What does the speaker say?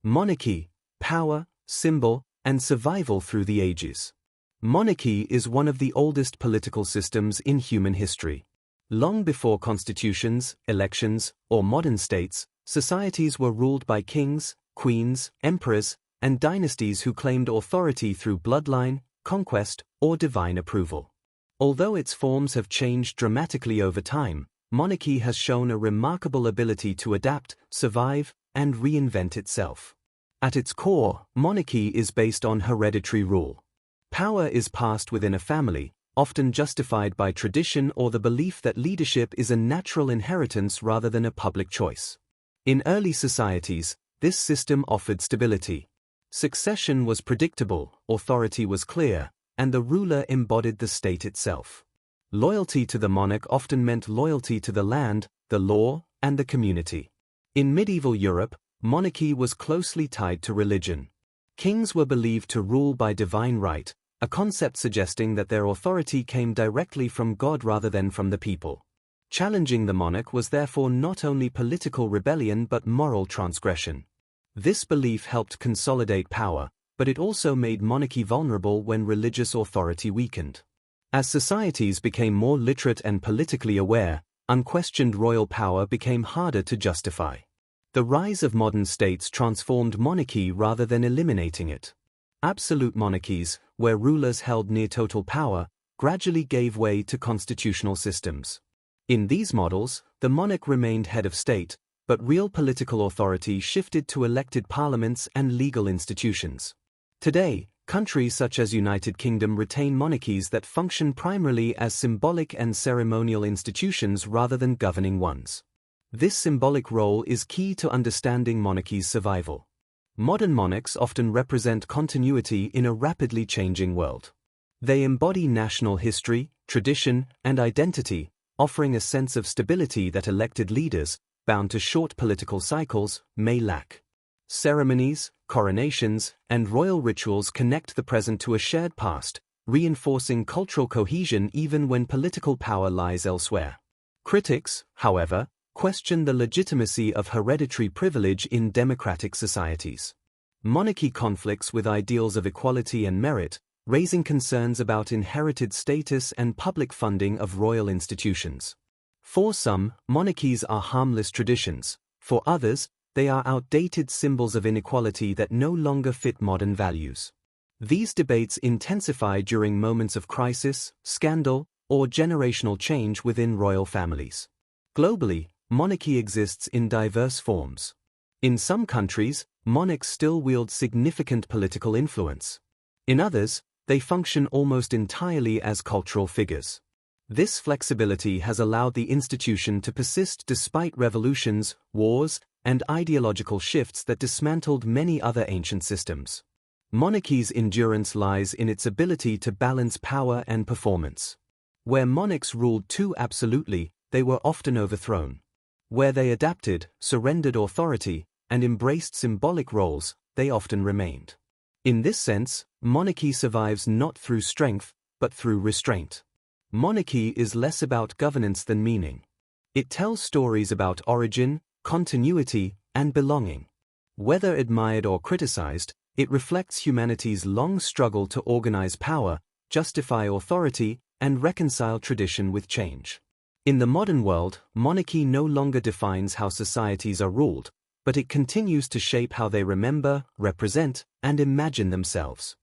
Monarchy, power, symbol, and survival through the ages. Monarchy is one of the oldest political systems in human history. Long before constitutions, elections, or modern states, societies were ruled by kings, queens, emperors, and dynasties who claimed authority through bloodline, conquest, or divine approval. Although its forms have changed dramatically over time, monarchy has shown a remarkable ability to adapt, survive, and reinvent itself. At its core, monarchy is based on hereditary rule. Power is passed within a family, often justified by tradition or the belief that leadership is a natural inheritance rather than a public choice. In early societies, this system offered stability. Succession was predictable, authority was clear, and the ruler embodied the state itself. Loyalty to the monarch often meant loyalty to the land, the law, and the community. In medieval Europe, monarchy was closely tied to religion. Kings were believed to rule by divine right, a concept suggesting that their authority came directly from God rather than from the people. Challenging the monarch was therefore not only political rebellion but moral transgression. This belief helped consolidate power, but it also made monarchy vulnerable when religious authority weakened. As societies became more literate and politically aware, unquestioned royal power became harder to justify. The rise of modern states transformed monarchy rather than eliminating it. Absolute monarchies, where rulers held near total power, gradually gave way to constitutional systems. In these models, the monarch remained head of state, but real political authority shifted to elected parliaments and legal institutions. Today, countries such as United Kingdom retain monarchies that function primarily as symbolic and ceremonial institutions rather than governing ones. This symbolic role is key to understanding monarchy's survival. Modern monarchs often represent continuity in a rapidly changing world. They embody national history, tradition, and identity, offering a sense of stability that elected leaders, bound to short political cycles, may lack. Ceremonies, coronations, and royal rituals connect the present to a shared past, reinforcing cultural cohesion even when political power lies elsewhere. Critics, however, question the legitimacy of hereditary privilege in democratic societies. Monarchy conflicts with ideals of equality and merit, raising concerns about inherited status and public funding of royal institutions. For some, monarchies are harmless traditions. For others, they are outdated symbols of inequality that no longer fit modern values. These debates intensify during moments of crisis, scandal, or generational change within royal families. Globally, monarchy exists in diverse forms. In some countries, monarchs still wield significant political influence. In others, they function almost entirely as cultural figures. This flexibility has allowed the institution to persist despite revolutions, wars, and ideological shifts that dismantled many other ancient systems. Monarchy's endurance lies in its ability to balance power and performance. Where monarchs ruled too absolutely, they were often overthrown. Where they adapted, surrendered authority, and embraced symbolic roles, they often remained. In this sense, monarchy survives not through strength, but through restraint. Monarchy is less about governance than meaning. It tells stories about origin, continuity, and belonging. Whether admired or criticized, it reflects humanity's long struggle to organize power, justify authority, and reconcile tradition with change. In the modern world, monarchy no longer defines how societies are ruled, but it continues to shape how they remember, represent, and imagine themselves.